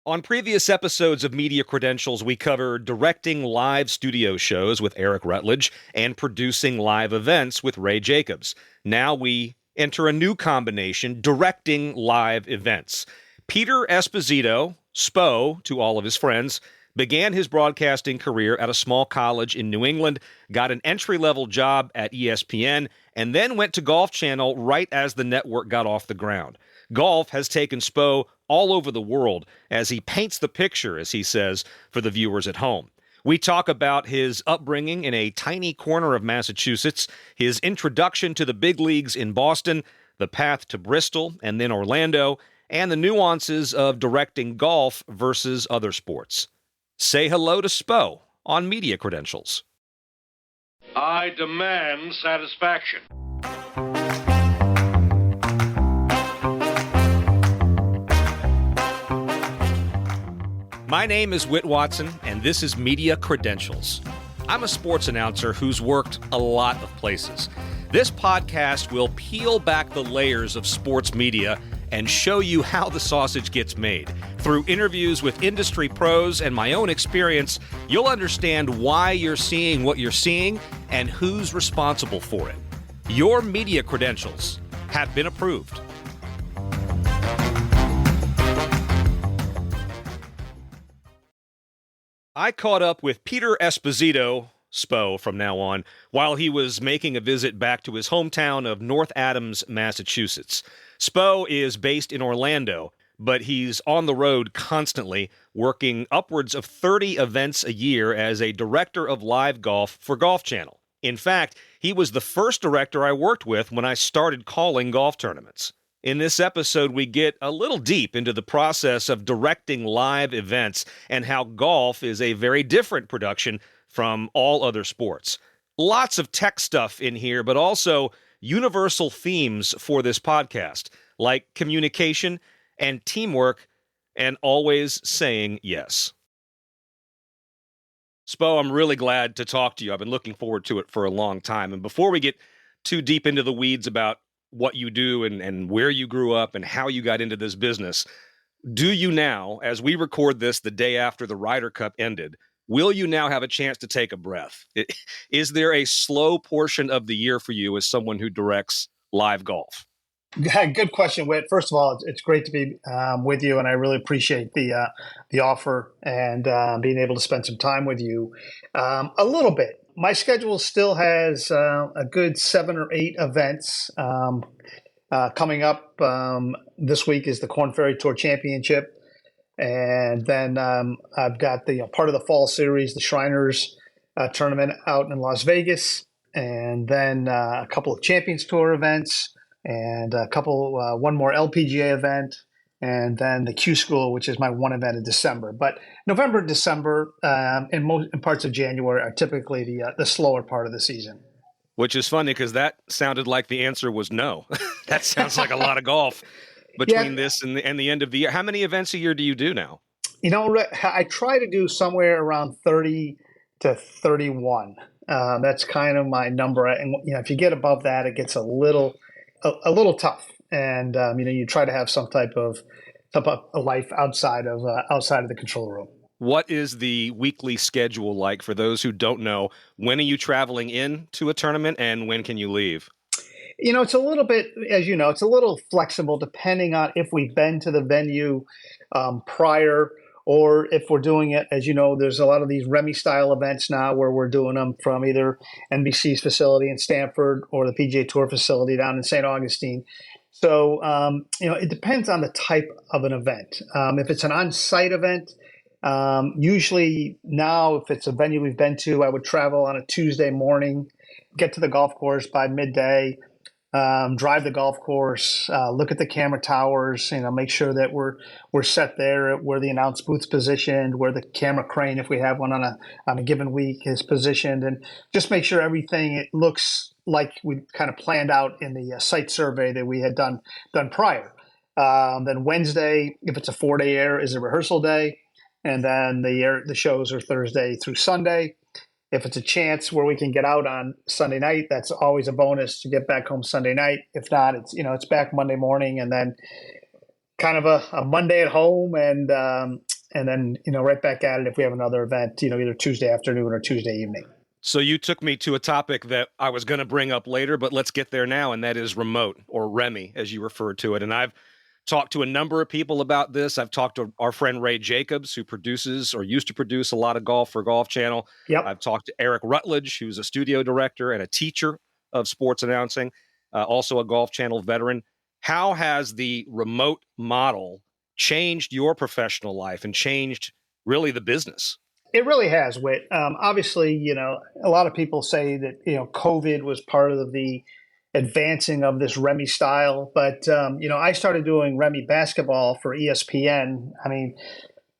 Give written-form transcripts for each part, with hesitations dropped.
On previous episodes of Media Credentials, we covered directing live studio shows with Eric Rutledge and producing live events with Ray Jacobs. Now we enter a new combination, directing live events. Peter Esposito, Spo to all of his friends, began his broadcasting career at a small college in New England, got an entry-level job at ESPN, and then went to Golf Channel right as the network got off the ground. Golf has taken Spo all over the world as he paints the picture, as he says, for the viewers at home. We talk about his upbringing in a tiny corner of Massachusetts, his introduction to the big leagues in Boston, the path to Bristol and then Orlando, and the nuances of directing golf versus other sports. Say hello to Spo on Media Credentials. I demand satisfaction. My name is Whit Watson, and this is Media Credentials. I'm a sports announcer who's worked a lot of places. This podcast will peel back the layers of sports media and show you how the sausage gets made. Through interviews with industry pros and my own experience, you'll understand why you're seeing what you're seeing and who's responsible for it. Your Media Credentials have been approved. I caught up with Peter Esposito, Spo from now on, while he was making a visit back to his hometown of North Adams, Massachusetts. Spo is based in Orlando, but he's on the road constantly, working upwards of 30 events a year as a director of live golf for Golf Channel. In fact, he was the first director I worked with when I started calling golf tournaments. In this episode, we get a little deep into the process of directing live events and how golf is a very different production from all other sports. Lots of tech stuff in here, but also universal themes for this podcast, like communication and teamwork and always saying yes. Spo, I'm really glad to talk to you. I've been looking forward to it for a long time. And before we get too deep into the weeds about what you do and where you grew up and how you got into this business, do you now, as we record this the day after the Ryder Cup ended, will you now have a chance to take a breath? Is there a slow portion of the year for you as someone who directs live golf? Yeah, good question, Whit. First of all, it's great to be with you, and I really appreciate the offer and being able to spend some time with you. A little bit. My schedule still has a good 7 or 8 events coming up. This week is the Korn Ferry Tour Championship. And then I've got the part of the fall series, the Shriners tournament out in Las Vegas. And then a couple of Champions Tour events and one more LPGA event. And then the Q School, which is my one event in December. But November, December, and in parts of January are typically the slower part of the season. Which is funny because that sounded like the answer was no. That sounds like a lot of golf between this and the end of the year. How many events a year do you do now? You know, I try to do somewhere around 30 to 31. That's kind of my number. And if you get above that, it gets a little tough. And you try to have some type of a life outside of the control room. What is the weekly schedule like for those who don't know? When are you traveling in to a tournament and when can you leave? It's a little bit, as you know, it's a little flexible depending on if we've been to the venue prior or if we're doing it. As you know, there's a lot of these Remy style events now where we're doing them from either NBC's facility in Stamford or the PGA Tour facility down in St. Augustine. So, it depends on the type of an event. If it's an on-site event, usually now, if it's a venue we've been to, I would travel on a Tuesday morning, get to the golf course by midday, drive the golf course, look at the camera towers, make sure that we're set there where the announce booth's positioned, where the camera crane, if we have one on a given week, is positioned, and just make sure everything it looks like we kind of planned out in the site survey that we had done prior. Then Wednesday, if it's a 4-day air, is a rehearsal day, and then the shows are Thursday through Sunday. If it's a chance where we can get out on Sunday night, that's always a bonus to get back home Sunday night. If not, it's back Monday morning, and then kind of a Monday at home and and then, right back at it if we have another event, either Tuesday afternoon or Tuesday evening. So you took me to a topic that I was going to bring up later, but let's get there now, and that is remote, or REMI, as you refer to it. And I've talked to a number of people about this. I've talked to our friend Ray Jacobs, who produces or used to produce a lot of golf for Golf Channel. Yep. I've talked to Eric Rutledge, who's a studio director and a teacher of sports announcing, also a Golf Channel veteran. How has the remote model changed your professional life and changed really the business? It really has, Whit. Obviously, a lot of people say that, COVID was part of the advancing of this REMI style. But, I started doing REMI basketball for ESPN,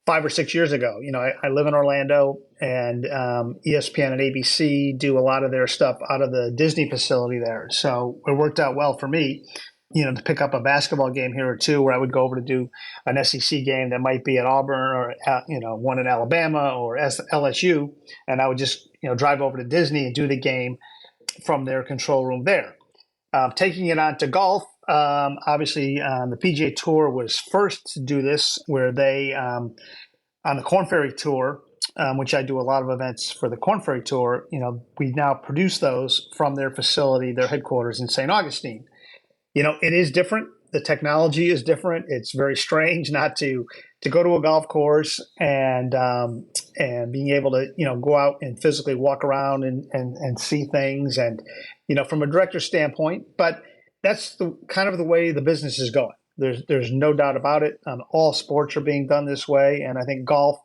5 or 6 years ago. I live in Orlando, and ESPN and ABC do a lot of their stuff out of the Disney facility there. So it worked out well for me, to pick up a basketball game here or two, where I would go over to do an SEC game that might be at Auburn or, one in Alabama or LSU. And I would just, drive over to Disney and do the game from their control room there. Taking it on to golf, obviously the PGA Tour was first to do this, where they, on the Korn Ferry Tour, which I do a lot of events for the Korn Ferry Tour, we now produce those from their facility, their headquarters in St. Augustine. It is different. The technology is different. It's very strange not to go to a golf course and being able to, go out and physically walk around and see things and, from a director's standpoint. But that's the kind of the way the business is going. There's no doubt about it. All sports are being done this way. And I think golf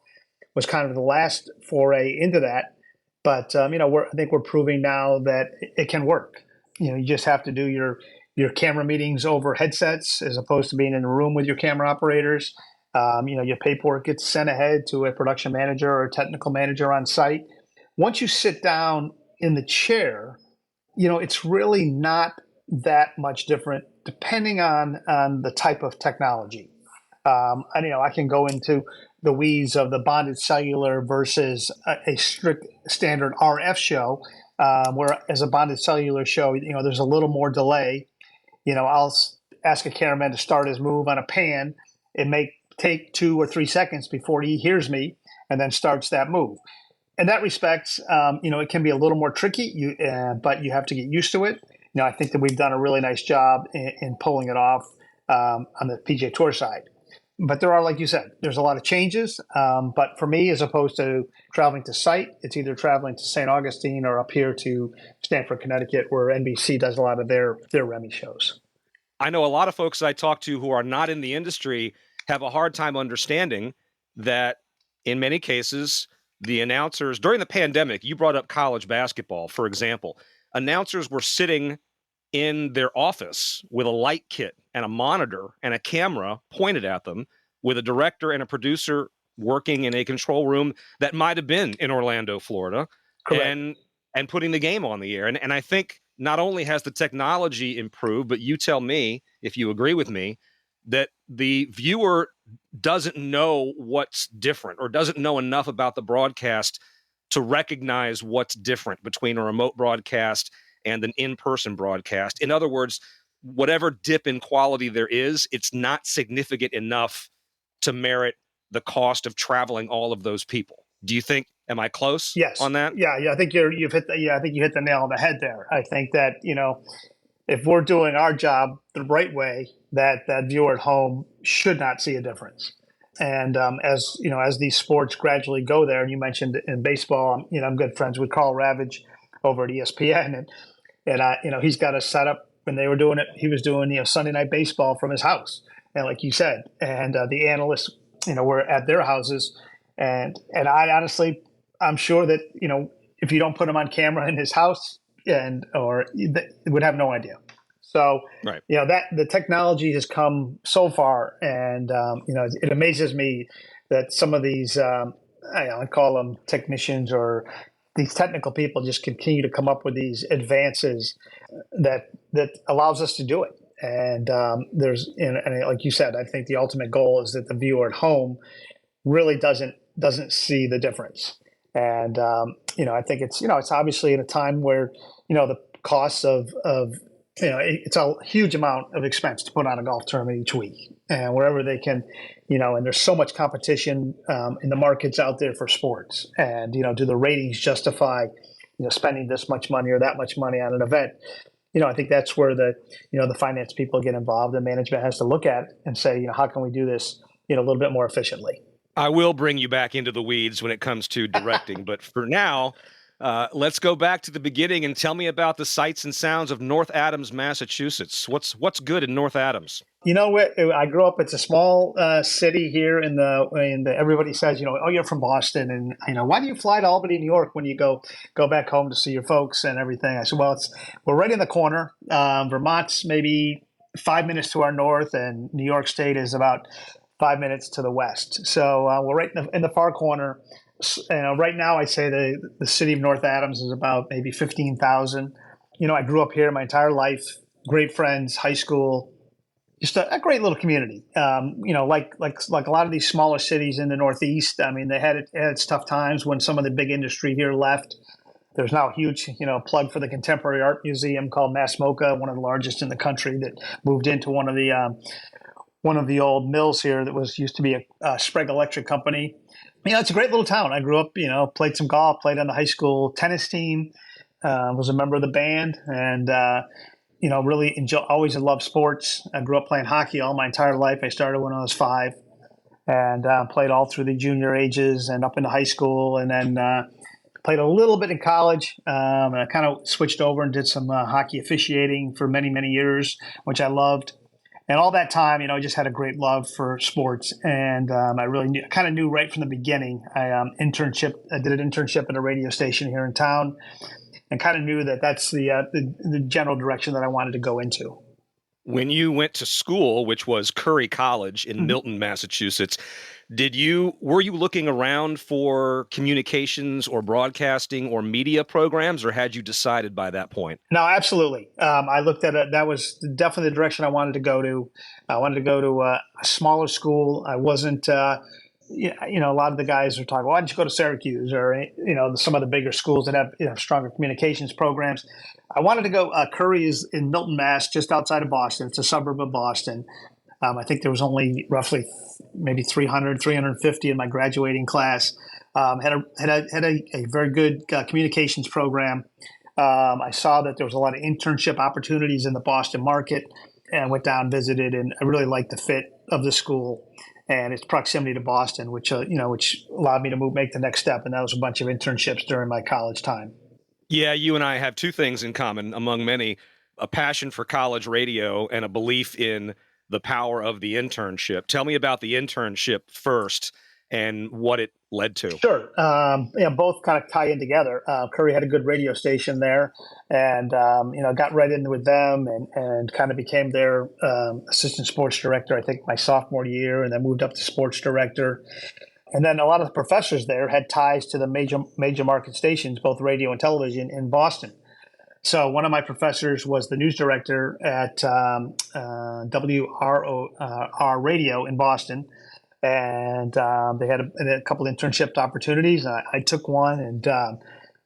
was kind of the last foray into that. But, I think we're proving now that it can work. You just have to do your camera meetings over headsets as opposed to being in a room with your camera operators. Your paperwork gets sent ahead to a production manager or a technical manager on site. Once you sit down in the chair, it's really not that much different depending on the type of technology. I can go into the weeds of the bonded cellular versus a strict standard RF show, where as a bonded cellular show, there's a little more delay. I'll ask a cameraman to start his move on a pan. It may take 2 or 3 seconds before he hears me and then starts that move. In that respect, it can be a little more tricky, but you have to get used to it. I think that we've done a really nice job in pulling it off on the PGA Tour side. But there are, like you said, there's a lot of changes. But for me, as opposed to traveling to site, it's either traveling to St. Augustine or up here to Stamford, Connecticut, where NBC does a lot of their REMI shows. I know a lot of folks I talk to who are not in the industry have a hard time understanding that in many cases, the announcers during the pandemic, you brought up college basketball, for example, announcers were sitting in their office with a light kit and a monitor and a camera pointed at them, with a director and a producer working in a control room that might have been in Orlando, Florida, and putting the game on the air. And I think not only has the technology improved, but you tell me if you agree with me that the viewer doesn't know what's different or doesn't know enough about the broadcast to recognize what's different between a remote broadcast and an in-person broadcast. In other words, whatever dip in quality there is, it's not significant enough to merit the cost of traveling all of those people. Do you think, am I close on that? Yeah. I think you hit the nail on the head there. I think that, if we're doing our job the right way, that viewer at home should not see a difference. And as these sports gradually go there, and you mentioned in baseball, I'm good friends with Carl Ravage over at ESPN, and he's got a setup. When they were doing it, he was doing Sunday Night Baseball from his house, and like you said, and the analysts were at their houses, and I honestly, I'm sure that if you don't put him on camera in his house, would have no idea. So right. That the technology has come so far, and it amazes me that some of these I call them technicians or these technical people just continue to come up with these advances that allows us to do it. And and like you said, I think the ultimate goal is that the viewer at home really doesn't see the difference. And I think it's obviously in a time where the costs of it's a huge amount of expense to put on a golf tournament each week, and wherever they can, and there's so much competition in the markets out there for sports. And, do the ratings justify, spending this much money or that much money on an event? I think that's where the finance people get involved, and management has to look at it and say, how can we do this, a little bit more efficiently? I will bring you back into the weeds when it comes to directing, but for now, let's go back to the beginning and tell me about the sights and sounds of North Adams, Massachusetts. What's good in North Adams? I grew up. It's a small city here everybody says, oh, you're from Boston, and why do you fly to Albany, New York when you go back home to see your folks and everything? I said, well, we're right in the corner. Vermont's maybe 5 minutes to our north, and New York State is about 5 minutes to the west. So we're right in the far corner. Right now, I'd say the city of North Adams is about maybe 15,000. I grew up here my entire life. Great friends, high school, just a great little community. Like a lot of these smaller cities in the Northeast. I mean, they had its tough times when some of the big industry here left. There's now a huge, plug for the Contemporary Art Museum called Mass MoCA, one of the largest in the country, that moved into one of the old mills here that used to be a Sprague Electric company. It's a great little town. I grew up, played some golf, played on the high school tennis team, was a member of the band, and, really always loved sports. I grew up playing hockey all my entire life. I started when I was 5 and played all through the junior ages and up into high school, and then played a little bit in college. I kind of switched over and did some hockey officiating for many, many years, which I loved. And all that time, I just had a great love for sports, and I really kind of knew right from the beginning. I did an internship at a radio station here in town, and kind of knew that that's the general direction that I wanted to go into. When you went to school, which was Curry College in Milton, Massachusetts, were you looking around for communications or broadcasting or media programs, or had you decided by that point? No, absolutely. I looked at it. That was definitely the direction I wanted to go to. I wanted to go to a smaller school. I wasn't, a lot of the guys are talking, why don't you go to Syracuse or, some of the bigger schools that have, stronger communications programs. I wanted to go, Curry is in Milton, Mass, just outside of Boston. It's a suburb of Boston. I think there was only roughly maybe 300, 350 in my graduating class. Had a very good communications program. I saw that there was a lot of internship opportunities in the Boston market, and went down, visited, and I really liked the fit of the school and its proximity to Boston, which allowed me to make the next step. And that was a bunch of internships during my college time. Yeah, you and I have two things in common, among many: a passion for college radio and a belief in the power of the internship. Tell me about the internship first and what it led to. Sure. Both kind of tie in together. Curry had a good radio station there, and got right in with them, and kind of became their assistant sports director, I think, my sophomore year, and then moved up to sports director. And then a lot of the professors there had ties to the major market stations, both radio and television, in Boston. So one of my professors was the news director at WROR Radio in Boston, and they had a couple of internship opportunities. I took one and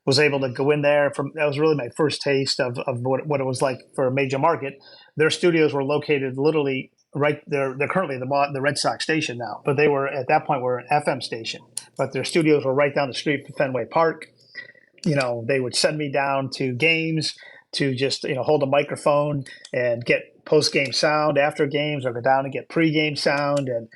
was able to go in there. That was really my first taste of what it was like for a major market. Their studios were located literally right there. They're currently the Red Sox station now, but they were at that point were an FM station. But their studios were right down the street from Fenway Park. They would send me down to games to just, hold a microphone and get post-game sound after games, or go down and get pre-game sound. And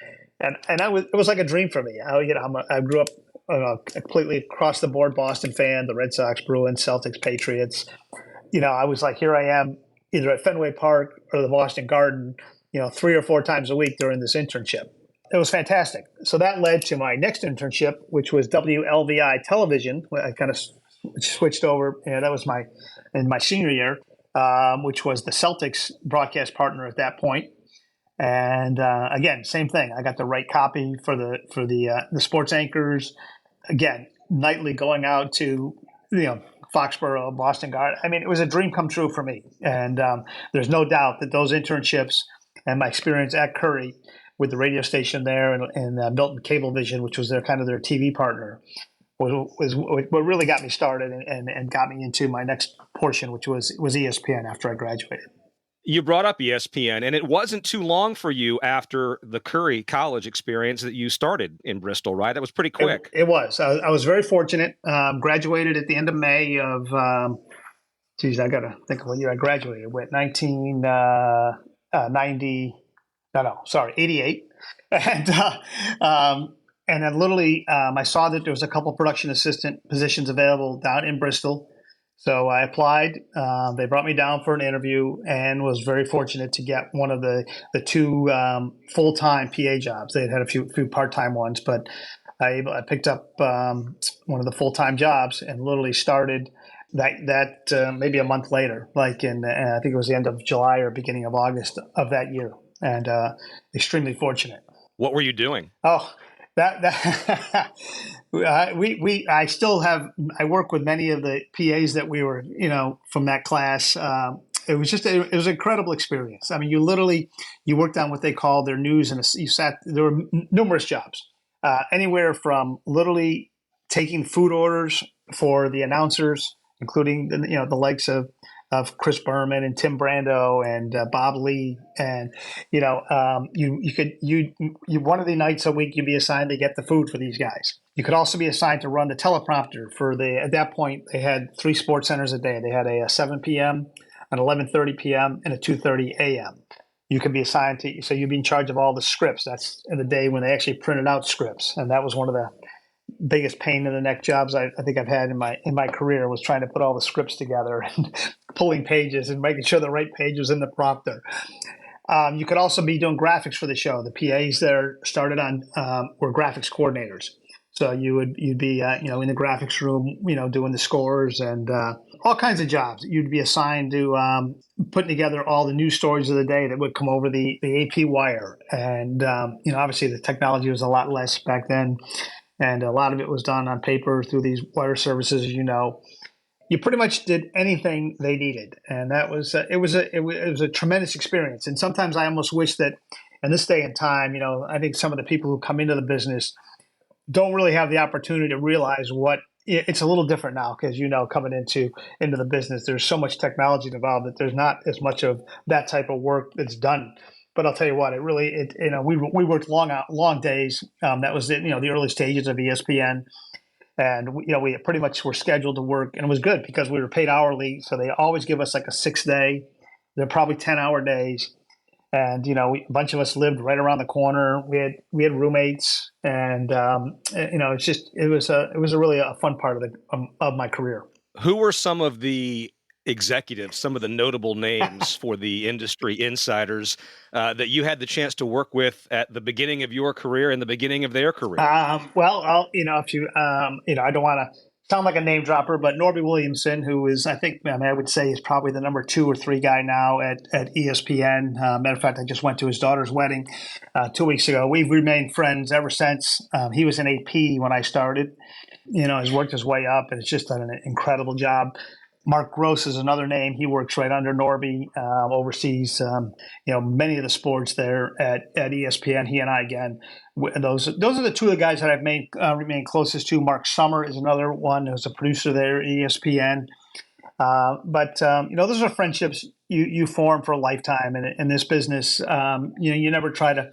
it was like a dream for me. I grew up a completely across the board Boston fan, the Red Sox, Bruins, Celtics, Patriots. I was like, here I am either at Fenway Park or the Boston Garden, 3 or 4 times a week during this internship. It was fantastic. So that led to my next internship, which was WLVI television. I kind of switched over, and that was in my senior year, which was the Celtics broadcast partner at that point. And again, same thing. I got the right copy for the sports anchors. Again, nightly going out to Foxborough, Boston Garden. I mean, it was a dream come true for me. And there's no doubt that those internships and my experience at Curry with the radio station there and Milton Cablevision, which was their TV partner, was what really got me started and got me into my next portion, which was ESPN after I graduated. You brought up ESPN, and it wasn't too long for you after the Curry college experience that you started in Bristol, right? That was pretty quick. It was. I was very fortunate. Graduated at the end of May of, geez, I got to think of what year I graduated with, 1990, no, sorry, 88. And, and then literally, I saw that there was a couple production assistant positions available down in Bristol. So I applied. They brought me down for an interview and was very fortunate to get one of the two full-time PA jobs. They had a few part-time ones, but I picked up one of the full-time jobs and literally started that maybe a month later, like in I think it was the end of July or beginning of August of that year, and extremely fortunate. What were you doing? Oh, that I still have. I work with many of the PAs that we were, from that class. It was an incredible experience. I mean, you worked on what they call their news, and there were numerous jobs, anywhere from literally taking food orders for the announcers, including the likes of Chris Berman and Tim Brando and Bob Lee, and you one of the nights a week you'd be assigned to get the food for these guys. You could also be assigned to run the teleprompter at that point they had 3 sports centers a day. They had a 7 p.m., an 11:30 p.m., and a 2:30 a.m. You could be assigned to, so you'd be in charge of all the scripts. That's in the day when they actually printed out scripts, and that was one of the biggest pain in the neck jobs I think I've had in my career, was trying to put all the scripts together and pulling pages and making sure the right page was in the prompter. You could also be doing graphics for the show. The PAs there started on were graphics coordinators. So you'd be in the graphics room, doing the scores and all kinds of jobs. You'd be assigned to putting together all the news stories of the day that would come over the AP wire. And obviously the technology was a lot less back then, and a lot of it was done on paper through these wire services. You pretty much did anything they needed, and that was it was a tremendous experience. And sometimes I almost wish that in this day and time, I think some of the people who come into the business don't really have the opportunity to realize what it's a little different now, because coming into the business, there's so much technology involved that there's not as much of that type of work that's done. But I'll tell you what, we worked long days. That was the early stages of ESPN, and we pretty much were scheduled to work, and it was good because we were paid hourly. So they always give us like a 6-day. They're probably 10-hour days, and a bunch of us lived right around the corner. We had roommates, and it was a really fun part of my career. Who were some of the executives, some of the notable names for the industry insiders that you had the chance to work with at the beginning of your career and the beginning of their career? Well, if you, I don't want to sound like a name dropper, but Norby Williamson, who is, I would say is probably the number 2 or 3 guy now at ESPN. Matter of fact, I just went to his daughter's wedding 2 weeks ago. We've remained friends ever since. He was an AP when I started. He's worked his way up, and it's just done an incredible job. Mark Gross is another name. He works right under Norby, oversees many of the sports there at ESPN. He and I, again, those are the 2 of the guys that I've remained closest to. Mark Summer is another one who's a producer there at ESPN. But those are friendships you form for a lifetime. And in this business, you never try to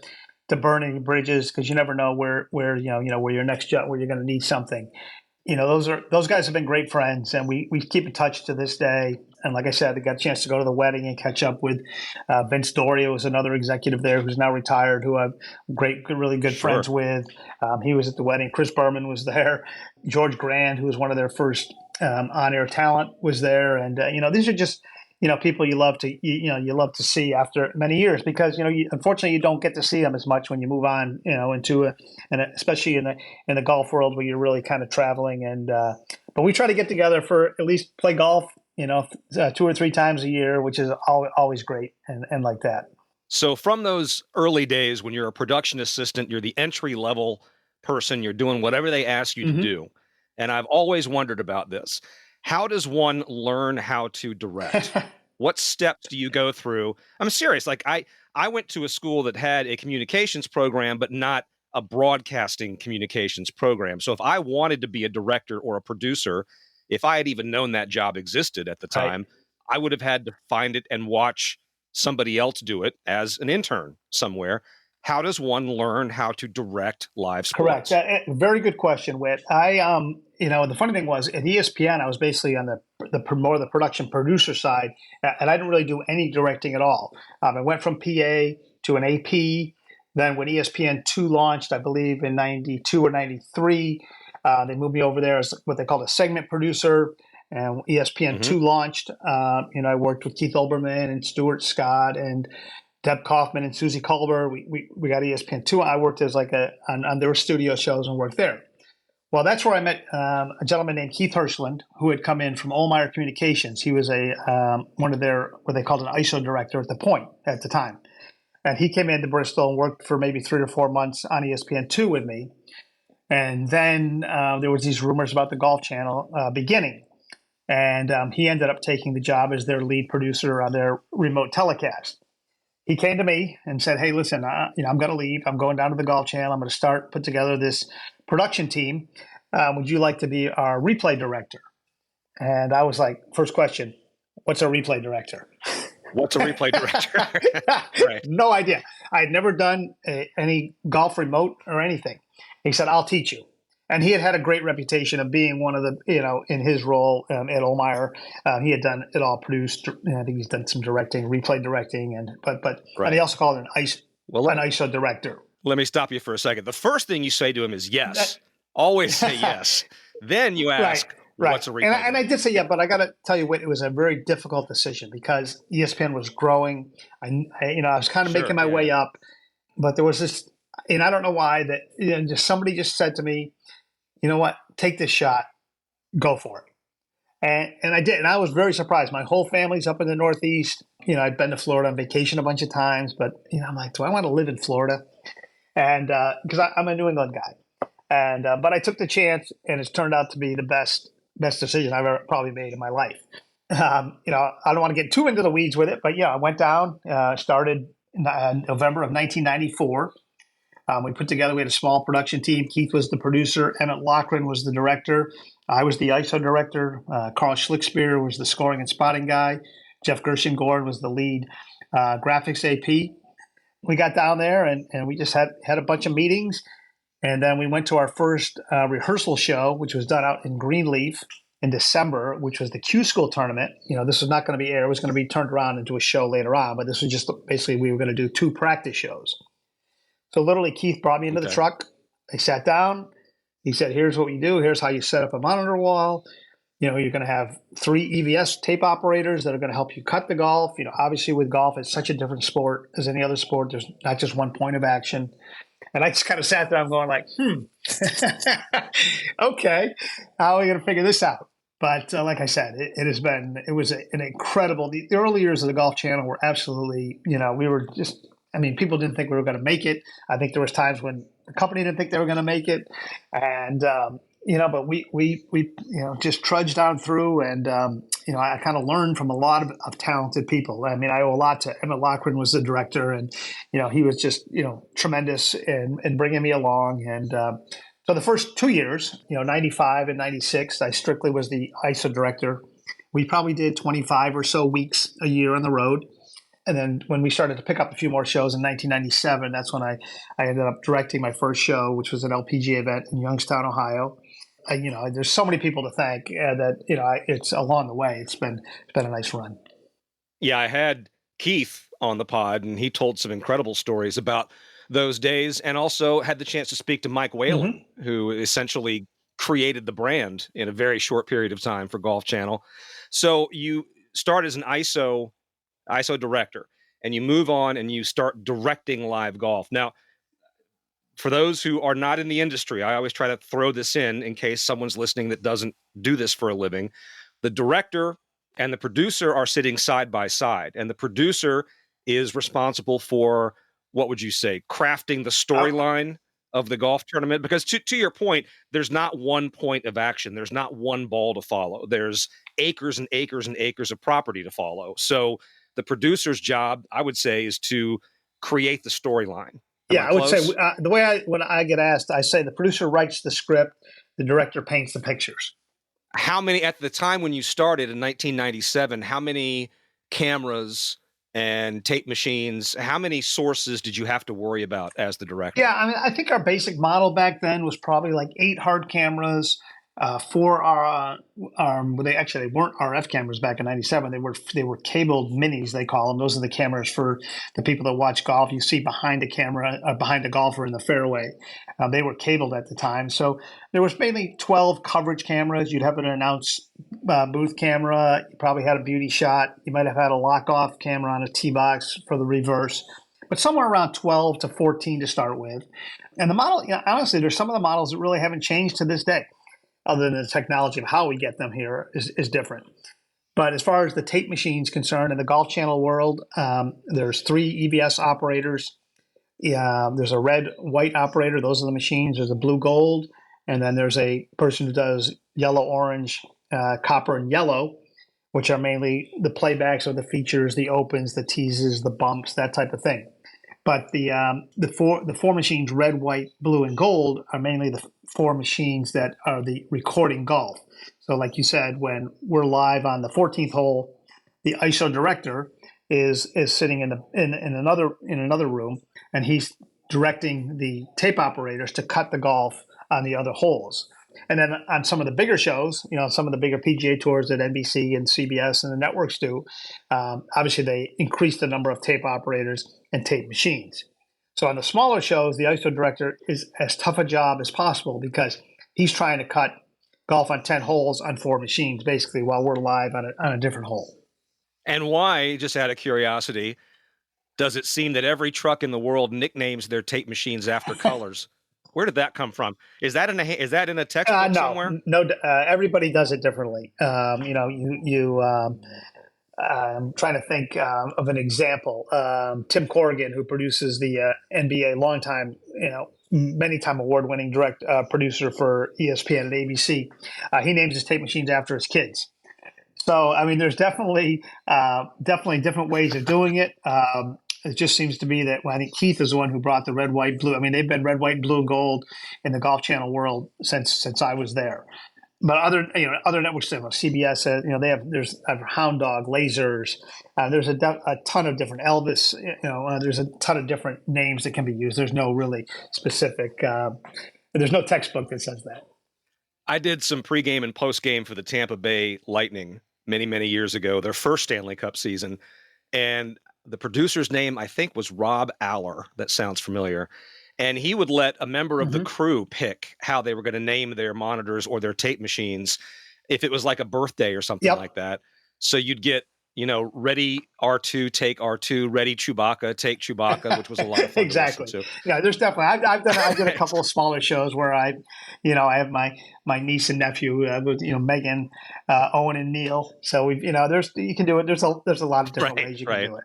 burn any bridges, because you never know where your next job, where you're going to need something. Those guys have been great friends, and we keep in touch to this day. And like I said, I got a chance to go to the wedding and catch up with Vince Doria, was another executive there who's now retired, who I'm really good friends with. He was at the wedding. Chris Berman was there. George Grand, who was one of their first on-air talent, was there. And these are just people you love to see after many years, because unfortunately you don't get to see them as much when you move on and especially in the golf world, where you're really kind of traveling. And but we try to get together for at least play golf 2 or 3 times a year, which is always great and like that. So from those early days when you're a production assistant, you're the entry level person, you're doing whatever they ask you to do, and I've always wondered about this. How does one learn how to direct? What steps do you go through? I'm serious. Like I went to a school that had a communications program, but not a broadcasting communications program. So if I wanted to be a director or a producer, if I had even known that job existed at the time, I would have had to find it and watch somebody else do it as an intern somewhere. How does one learn how to direct live Correct. sports? Very good question, Whit. The funny thing was at ESPN, I was basically on more of the production producer side, and I didn't really do any directing at all. I went from PA to an AP. Then when ESPN2 launched, I believe in 92 or 93, they moved me over there as what they called a segment producer. And ESPN2 launched. I worked with Keith Olbermann and Stuart Scott and Deb Kaufman and Susie Culber. We got ESPN2. I worked as on their studio shows and worked there. Well, that's where I met a gentleman named Keith Hirschland, who had come in from Ohlmeyer Communications. He was one of their, what they called an ISO director at the time. And he came into Bristol and worked for maybe 3 or 4 months on ESPN2 with me. And then there was these rumors about the Golf Channel beginning. And he ended up taking the job as their lead producer on their remote telecast. He came to me and said, "Hey, listen, I'm going to leave. I'm going down to the Golf Channel. I'm going to put together this production team. Would you like to be our replay director?" And I was like, first question, what's a replay director? What's a replay director? Right. No idea. I had never done any golf remote or anything. He said, "I'll teach you." And he had a great reputation of being one of the, in his role at Ohlmeyer, he had done it all, produced. I think he's done some directing, replay directing, but Right. And he also called it an ISO director. Let me stop you for a second. The first thing you say to him is yes. Always say yes. Then you ask, right. What's a replay? And I did say, yeah, but I got to tell you what, it was a very difficult decision because ESPN was growing. I was kind of making my way up, but there was this, and I don't know why, that somebody just said to me, "You know what? Take this shot. Go for it." And I did. And I was very surprised. My whole family's up in the Northeast. I'd been to Florida on vacation a bunch of times, but I'm like, do I want to live in Florida? And because I'm a New England guy. And but I took the chance, and it's turned out to be the best decision I've ever probably made in my life. I don't want to get too into the weeds with it, but I went down, started in November of 1994. We had a small production team. Keith was the producer. Emmett Loughran was the director. I was the ISO director. Carl Schlickspear was the scoring and spotting guy. Jeff Gershengorn was the lead graphics AP. We got down there and we just had a bunch of meetings. And then we went to our first rehearsal show, which was done out in Greenleaf in December, which was the Q School tournament. This was not going to be aired. It was going to be turned around into a show later on. But this was just basically we were going to do 2 practice shows. So literally, Keith brought me into the truck. I sat down. He said, "Here's what we do. Here's how you set up a monitor wall. You're going to have 3 EVS tape operators that are going to help you cut the golf. Obviously with golf, it's such a different sport as any other sport. There's not just one point of action." And I just kind of sat there. I'm going like, okay, how are we going to figure this out? But like I said, it was an incredible, the early years of the Golf Channel were absolutely, we were just, people didn't think we were going to make it. I think there was times when the company didn't think they were going to make it. And, but we just trudged on through and, I kind of learned from a lot of talented people. I owe a lot to Emmett Loughran was the director and, he was just, tremendous in bringing me along. And so the first 2 years, 95 and 96, I strictly was the ISO director. We probably did 25 or so weeks a year on the road. And then when we started to pick up a few more shows in 1997, that's when I ended up directing my first show, which was an LPGA event in Youngstown, Ohio. There's so many people to thank that, it's along the way. It's been a nice run. Yeah, I had Keith on the pod, and he told some incredible stories about those days, and also had the chance to speak to Mike Whalen, who essentially created the brand in a very short period of time for Golf Channel. So you start as an ISO director, and you move on and you start directing live golf. Now, for those who are not in the industry, I always try to throw this in case someone's listening that doesn't do this for a living. The director and the producer are sitting side by side, and the producer is responsible for, what would you say, crafting the storyline of the golf tournament? Because to your point, there's not one point of action. There's not one ball to follow. There's acres and acres and acres of property to follow. So the producer's job, I would say, is to create the storyline. I would say the way when I get asked, I say the producer writes the script, the director paints the pictures. How many, at the time when you started in 1997, how many cameras and tape machines. How many sources did you have to worry about as the director? Yeah, I mean, I think our basic model back then was probably like 8 hard cameras, 4 well, they weren't RF cameras back in '97. They were cabled minis, they call them. Those are the cameras for the people that watch golf. You see behind a camera, behind a golfer in the fairway. They were cabled at the time, so there was mainly 12 coverage cameras. You'd have an announce booth camera. You probably had a beauty shot. You might have had a lock-off camera on a tee box for the reverse. But somewhere around 12 to 14 to start with. And the model, honestly, there's some of the models that really haven't changed to this day, other than the technology of how we get them here is different. But as far as the tape machine's concerned, in the Golf Channel world, there's 3 EBS operators. There's a red-white operator. Those are the machines. There's a blue-gold. And then there's a person who does yellow-orange, copper, and yellow, which are mainly the playbacks of the features, the opens, the teases, the bumps, that type of thing. But the four machines, red, white, blue, and gold, are mainly the 4 machines that are the recording golf. So, like you said, when we're live on the 14th hole, the ISO director is sitting in another room, and he's directing the tape operators to cut the golf on the other holes. And then on some of the bigger shows, some of the bigger PGA tours that NBC and CBS and the networks do, obviously they increase the number of tape operators and tape machines. So on the smaller shows, the ISO director is as tough a job as possible because he's trying to cut golf on 10 holes on 4 machines, basically, while we're live on a different hole. And why, just out of curiosity, does it seem that every truck in the world nicknames their tape machines after colors? Where did that come from? Is that in a textbook somewhere? No. Everybody does it differently. I'm trying to think of an example. Tim Corrigan, who produces the NBA, longtime, many-time award-winning direct producer for ESPN and ABC, he names his tape machines after his kids. So, I mean, there's definitely different ways of doing it. It just seems to be that I think Keith is the one who brought the red, white, blue. I mean, they've been red, white, blue, and gold in the Golf Channel world since I was there. But other networks, CBS, there's Hound Dog, lasers. There's a ton of different Elvis. There's a ton of different names that can be used. There's no really specific. There's no textbook that says that. I did some pregame and postgame for the Tampa Bay Lightning many, many years ago, their first Stanley Cup season, and the producer's name, I think, was Rob Aller. That sounds familiar. And he would let a member of the crew pick how they were going to name their monitors or their tape machines if it was like a birthday or something like that. So you'd get, ready R2, take R2, ready Chewbacca, take Chewbacca, which was a lot of fun exactly. to listen to. Yeah, there's definitely. I've done a couple of smaller shows where I have my niece and nephew, with Megan, Owen, and Neil. So you can do it. There's a lot of different ways you can do it.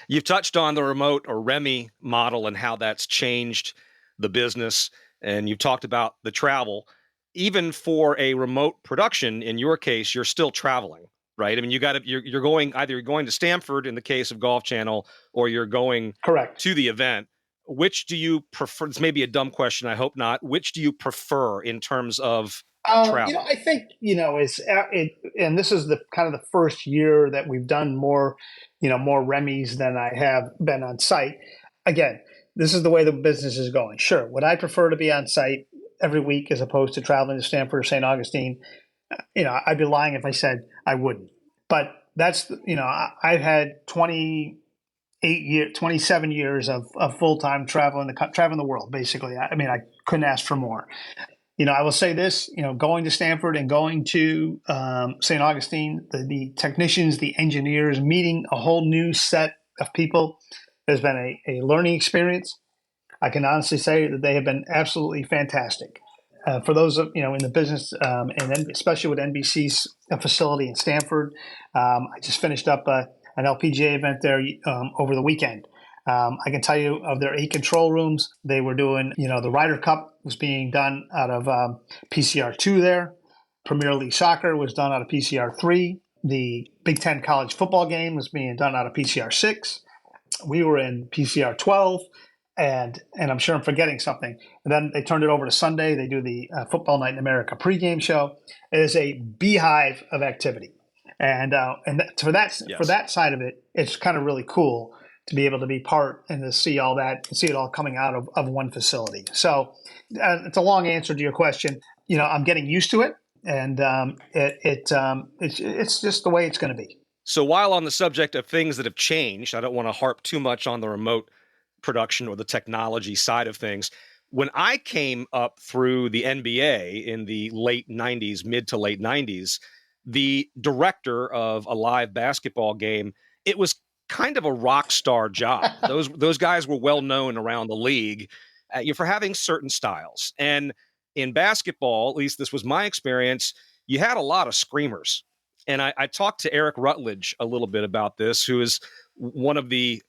You've touched on the remote or REMI model and how that's changed the business, and you've talked about the travel. Even for a remote production, in your case, you're still traveling, right? I mean, you're going to Stanford in the case of Golf Channel, or you're going to the event. Which do you prefer? This may be a dumb question. I hope not. Which do you prefer in terms of travel? I think and this is the kind of the first year that we've done more REMIs than I have been on site. Again, this is the way the business is going. Sure, would I prefer to be on site every week as opposed to traveling to Stanford or St. Augustine? I'd be lying if I said I wouldn't. But that's I've had 27 years of full-time traveling the world, basically. I mean, I couldn't ask for more. I will say this, going to Stanford and going to St. Augustine, the technicians, the engineers, meeting a whole new set of people has been a learning experience. I can honestly say that they have been absolutely fantastic. For those in the business, and especially with NBC's facility in Stanford, I just finished up an LPGA event there over the weekend. I can tell you of their 8 control rooms, they were doing, the Ryder Cup was being done out of PCR 2 there. Premier League Soccer was done out of PCR 3. The Big Ten college football game was being done out of PCR 6. We were in PCR 12, and I'm sure I'm forgetting something. And then they turned it over to Sunday. They do the Football Night in America pregame show. It is a beehive of activity. For that side of it, it's kind of really cool to be able to be part and to see all that, see it all coming out of one facility. So it's a long answer to your question. I'm getting used to it, and it's just the way it's going to be. So while on the subject of things that have changed, I don't want to harp too much on the remote production or the technology side of things. When I came up through the NBA in the late 90s, mid to late 90s, the director of a live basketball game, it was kind of a rock star job. Those guys were well known around the league for having certain styles. And in basketball, at least this was my experience, you had a lot of screamers. And I talked to Eric Rutledge a little bit about this, who is one of the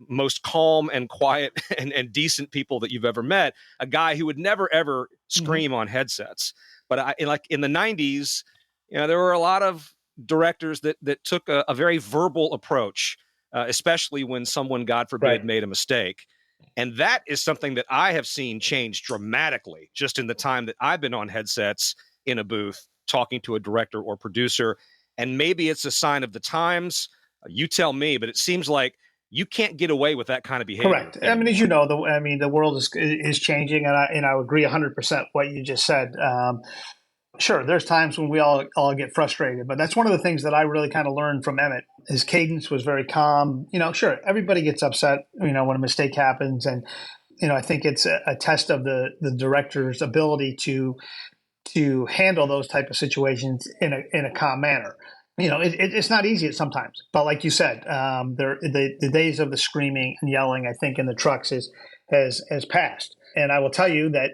most calm and quiet and decent people that you've ever met, a guy who would never, ever scream on headsets. But in the 90s, there were a lot of directors that took a very verbal approach, especially when someone, God forbid, made a mistake. And that is something that I have seen change dramatically just in the time that I've been on headsets in a booth talking to a director or producer. And maybe it's a sign of the times. You tell me, but it seems like you can't get away with that kind of behavior. Correct. I mean, as you know, the world is changing, and I agree 100% what you just said. Sure, there's times when we all get frustrated, but that's one of the things that I really kind of learned from Emmett. His cadence was very calm. Sure, everybody gets upset, when a mistake happens, and I think it's a test of the director's ability to handle those type of situations in a calm manner. It's not easy at sometimes, but like you said, the days of the screaming and yelling, I think, in the trucks has passed. And I will tell you that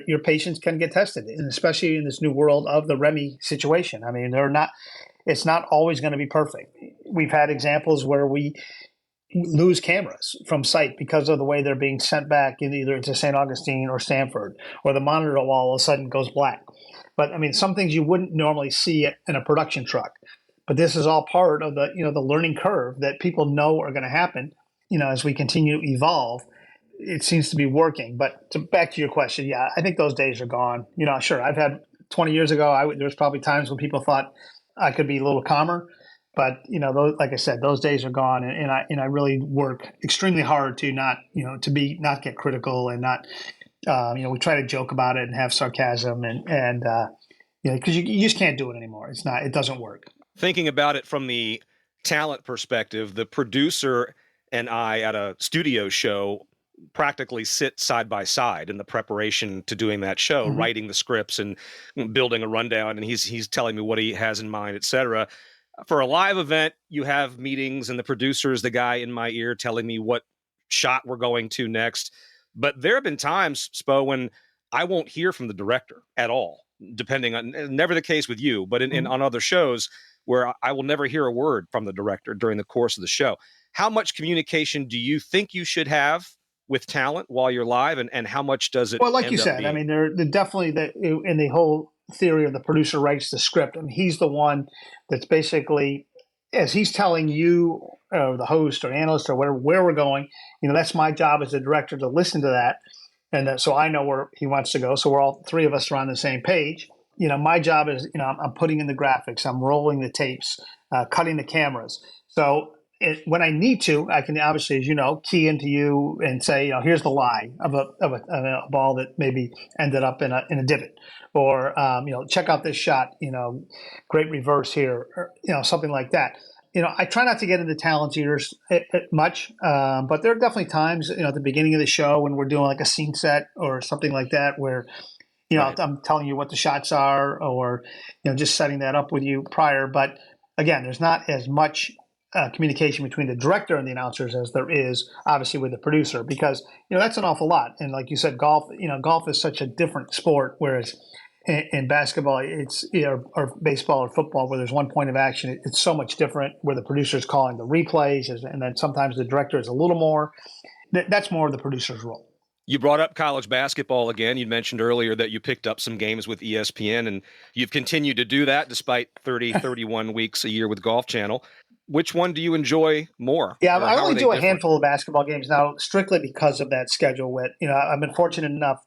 your patience can get tested, and especially in this new world of the Remy situation. I mean, it's not always going to be perfect. We've had examples where we lose cameras from site because of the way they're being sent back in either to St. Augustine or Stanford, or the monitor all of a sudden goes black. But I mean, some things you wouldn't normally see in a production truck. But this is all part of the learning curve that people know are going to happen. As we continue to evolve, it seems to be working. But back to your question, yeah, I think those days are gone. Sure, I've had 20 years ago. There was probably times when people thought I could be a little calmer. But like I said, those days are gone, and I really work extremely hard to not get critical and not we try to joke about it and have sarcasm and because you just can't do it anymore. It doesn't work. Thinking about it from the talent perspective, the producer and I at a studio show practically sit side by side in the preparation to doing that show, writing the scripts and building a rundown, and he's telling me what he has in mind, etc. For a live event, you have meetings, and the producer is the guy in my ear telling me what shot we're going to next. But there have been times, Spo, when I won't hear from the director at all, depending on, never the case with you, but on other shows where I will never hear a word from the director during the course of the show. How much communication do you think you should have with talent while you're live, and how much does it? Well, like you said, I mean, they're definitely in the whole theory of the producer writes the script, and he's the one that's basically, as he's telling you, the host or analyst or whatever, where we're going. That's my job as a director to listen to that, and so I know where he wants to go. So we're all three of us are on the same page. My job is, I'm putting in the graphics, I'm rolling the tapes, cutting the cameras. So when I need to, I can obviously, as you know, key into you and say, here's the lie of a ball that maybe ended up in a divot, or check out this shot, great reverse here, or, something like that. I try not to get into talent's ears much, but there are definitely times, at the beginning of the show when we're doing like a scene set or something like that, where right. I'm telling you what the shots are, or just setting that up with you prior. But again, there's not as much communication between the director and the announcers as there is obviously with the producer, because that's an awful lot. And like you said, golf is such a different sport, whereas in basketball it's or baseball or football, where there's one point of action, it's so much different, where the producer is calling the replays, and then sometimes the director is a little more. That's more of the producer's role. You brought up college basketball again. You mentioned earlier that you picked up some games with ESPN, and you've continued to do that despite 31 weeks a year with Golf Channel. Which one do you enjoy more? Yeah, I only do a handful of basketball games now, strictly because of that schedule. I've been fortunate enough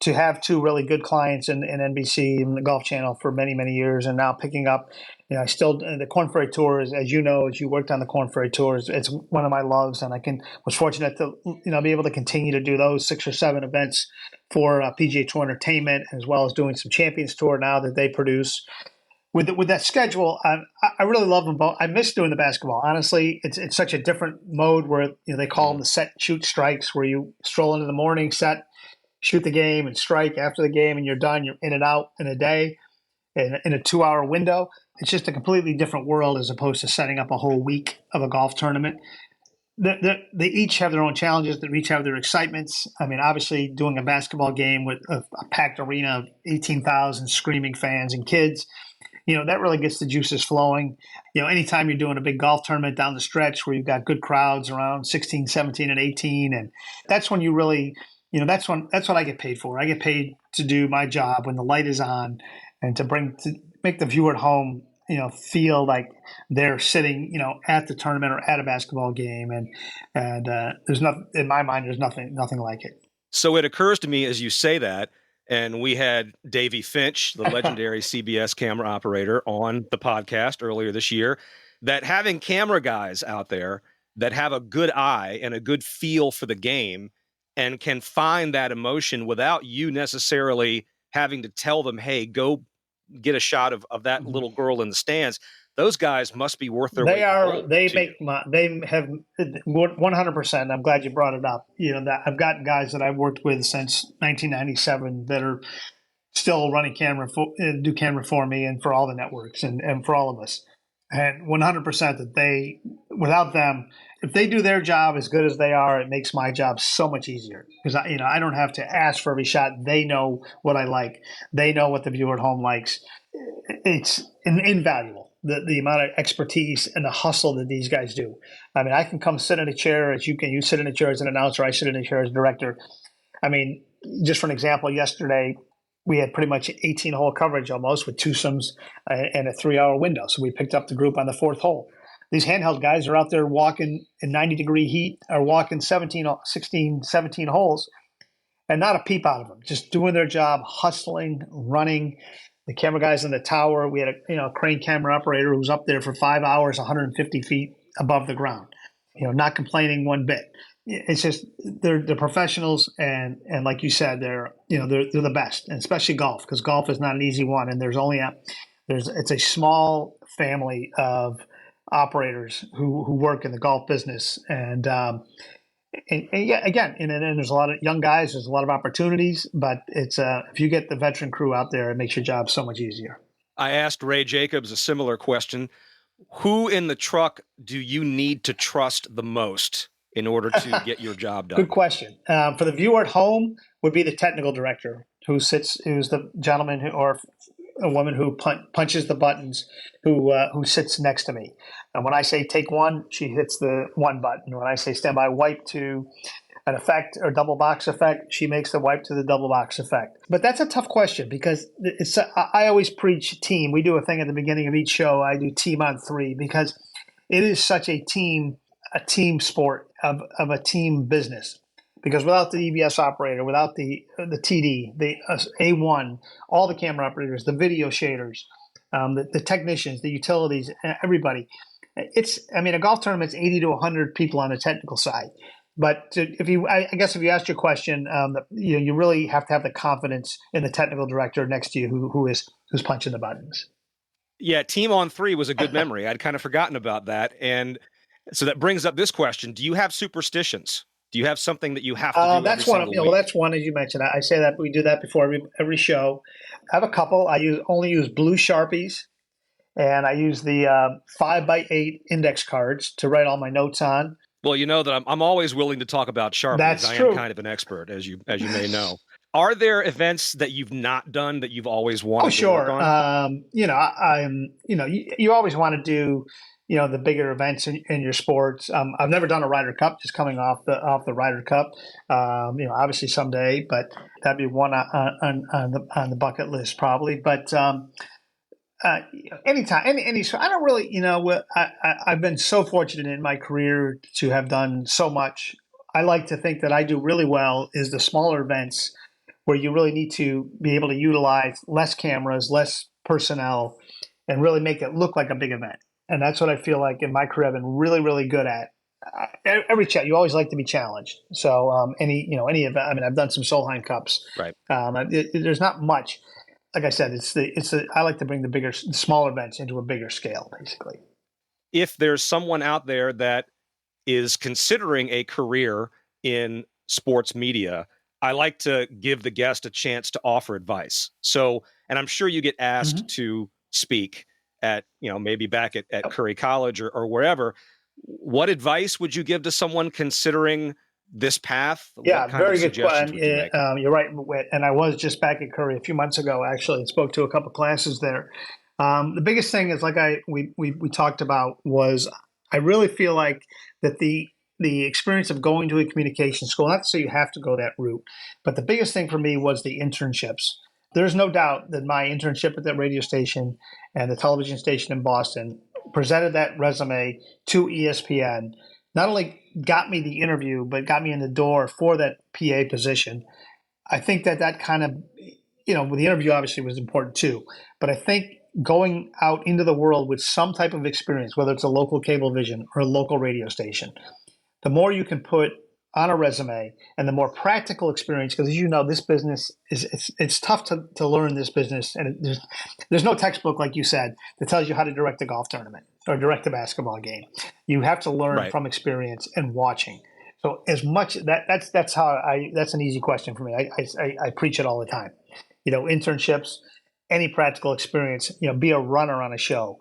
to have two really good clients in NBC and the Golf Channel for many, many years, and now picking up, I still, the Corn Ferry Tour is, as you know, as you worked on the Corn Ferry Tours, it's one of my loves, and was fortunate to, be able to continue to do those 6 or 7 events for PGA Tour Entertainment, as well as doing some Champions Tour now that they produce. With that schedule, I really love them both. I miss doing the basketball. Honestly, it's such a different mode where they call them the set, shoot, strikes, where you stroll into the morning, set, shoot the game, and strike after the game, and you're done. You're in and out in a day, in a 2-hour window. It's just a completely different world as opposed to setting up a whole week of a golf tournament. They each have their own challenges. They each have their excitements. I mean, obviously, doing a basketball game with a packed arena of 18,000 screaming fans and kids, that really gets the juices flowing. Anytime you're doing a big golf tournament down the stretch where you've got good crowds around 16, 17, and 18, and that's when you really, that's what I get paid for. I get paid to do my job when the light is on, and to make the viewer at home, feel like they're sitting, at the tournament or at a basketball game, and there's nothing in my mind. There's nothing like it. So it occurs to me as you say that. And we had Davey Finch, the legendary CBS camera operator, on the podcast earlier this year, that having camera guys out there that have a good eye and a good feel for the game and can find that emotion without you necessarily having to tell them, hey, go get a shot of that little girl in the stands. Those guys must be worth their weight in gold. They have 100%. I'm glad you brought it up. That I've got guys that I've worked with since 1997 that are still running do camera for me and for all the networks and for all of us. And 100% that without them, if they do their job as good as they are, it makes my job so much easier because I don't have to ask for every shot. They know what I like. They know what the viewer at home likes. It's invaluable. The amount of expertise and the hustle that these guys do. I mean, I can come sit in a chair as you can. You sit in a chair as an announcer. I sit in a chair as a director. I mean, just for an example, yesterday we had pretty much 18-hole coverage almost with twosomes and a 3-hour window. So we picked up the group on the 4th hole. These handheld guys are out there walking in 90-degree heat or walking 16, 17 holes and not a peep out of them, just doing their job, hustling, running. The camera guys in the tower, we had a crane camera operator who was up there for 5 hours, 150 feet above the ground, not complaining one bit. It's just they're professionals, and like you said, they're the best, and especially golf, because golf is not an easy one, and it's a small family of operators who work in the golf business, and yeah, again, and there's a lot of young guys. There's a lot of opportunities, but it's if you get the veteran crew out there, it makes your job so much easier. I asked Ray Jacobs a similar question. Who in the truck do you need to trust the most in order to get your job done? Good question. For the viewer at home, would be the technical director who's the gentleman or a woman who punches the buttons, who sits next to me. And when I say take one, she hits the one button. When I say stand by wipe to an effect or double box effect, she makes the wipe to the double box effect. But that's a tough question because I always preach team. We do a thing at the beginning of each show. I do team on 3 because it is such a team sport of a team business. Because without the EBS operator, without the TD, the A1, all the camera operators, the video shaders, the technicians, the utilities, everybody, a golf tournament's 80 to 100 people on the technical side. But if you asked your question, you really have to have the confidence in the technical director next to you who's punching the buttons. Yeah, team on 3 was a good memory. I'd kind of forgotten about that, and so that brings up this question: do you have superstitions? Do you have something that you have to do that's every one. single week? Well, that's one, as you mentioned. I say that we do that before every show. I have a couple. I only use blue Sharpies, and I use the 5x8 index cards to write all my notes on. Well, you know that I'm always willing to talk about Sharpies. That's I true. am kind of an expert, as you may know. Are there events that you've not done that you've always wanted to work on? You always want to do the bigger events in your sports. I've never done a Ryder Cup, just coming off the Ryder Cup. Obviously someday, but that'd be one on the bucket list probably. But anytime, so I don't really, I've been so fortunate in my career to have done so much. I like to think that I do really well is the smaller events where you really need to be able to utilize less cameras, less personnel, and really make it look like a big event. And that's what I feel like in my career I've been really, really good at. Every chat, you always like to be challenged. So any event. I mean, I've done some Solheim Cups. Right. There's not much. Like I said, I like to bring the smaller events into a bigger scale, basically. If there's someone out there that is considering a career in sports media, I like to give the guest a chance to offer advice. So, and I'm sure you get asked to speak at, maybe back at Curry College or wherever. What advice would you give to someone considering this path? Yeah, what kind very of good suggestions question. would you make? You're right, Whit. And I was just back at Curry a few months ago, actually, and spoke to a couple classes there. The biggest thing is, like we talked about, was I really feel like that the experience of going to a communication school, not to say you have to go that route, but the biggest thing for me was the internships. There's no doubt that my internship at that radio station and the television station in Boston presented that resume to ESPN, not only got me the interview, but got me in the door for that PA position. I think that kind of, the interview obviously was important too, but I think going out into the world with some type of experience, whether it's a local cable vision or a local radio station, the more you can put on a resume and the more practical experience, because as you know, this business it's tough to learn this business. And there's no textbook, like you said, that tells you how to direct a golf tournament or direct a basketball game. You have to learn from experience and watching. So as much that's an easy question for me. I preach it all the time. Internships, any practical experience, be a runner on a show.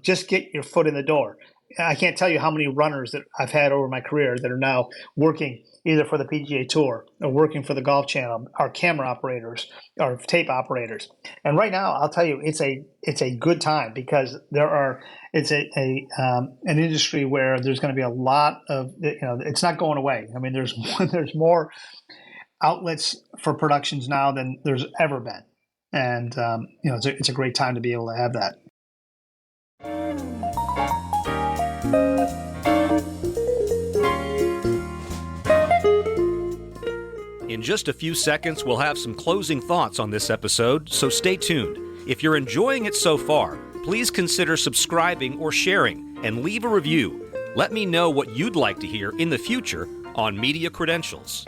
Just get your foot in the door. I can't tell you how many runners that I've had over my career that are now working either for the PGA Tour or working for the Golf Channel, are camera operators or tape operators. And right now, I'll tell you, it's a good time because it's an industry where there's going to be a lot of, it's not going away. I mean, there's more outlets for productions now than there's ever been. And, it's a great time to be able to have that. In just a few seconds, we'll have some closing thoughts on this episode, so stay tuned. If you're enjoying it so far, please consider subscribing or sharing and leave a review. Let me know what you'd like to hear in the future on Media Credentials.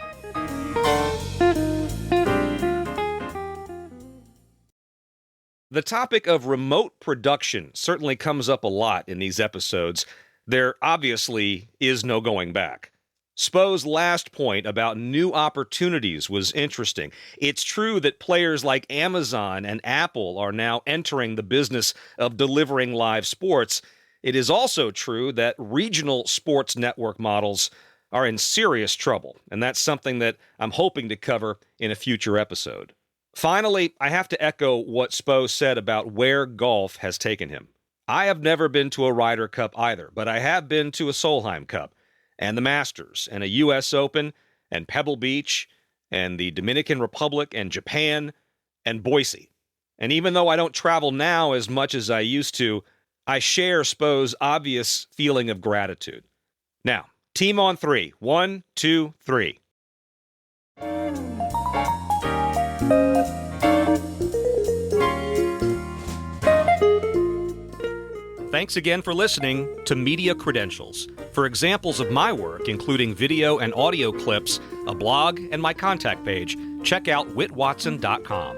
The topic of remote production certainly comes up a lot in these episodes. There obviously is no going back. Spo's last point about new opportunities was interesting. It's true that players like Amazon and Apple are now entering the business of delivering live sports. It is also true that regional sports network models are in serious trouble, and that's something that I'm hoping to cover in a future episode. Finally, I have to echo what Spo said about where golf has taken him. I have never been to a Ryder Cup either, but I have been to a Solheim Cup, and the Masters, and a U.S. Open, and Pebble Beach, and the Dominican Republic, and Japan, and Boise. And even though I don't travel now as much as I used to, I share Spo's obvious feeling of gratitude. Now, team on three. 1, 2, 3. Thanks again for listening to Media Credentials. For examples of my work, including video and audio clips, a blog, and my contact page, check out whitwatson.com.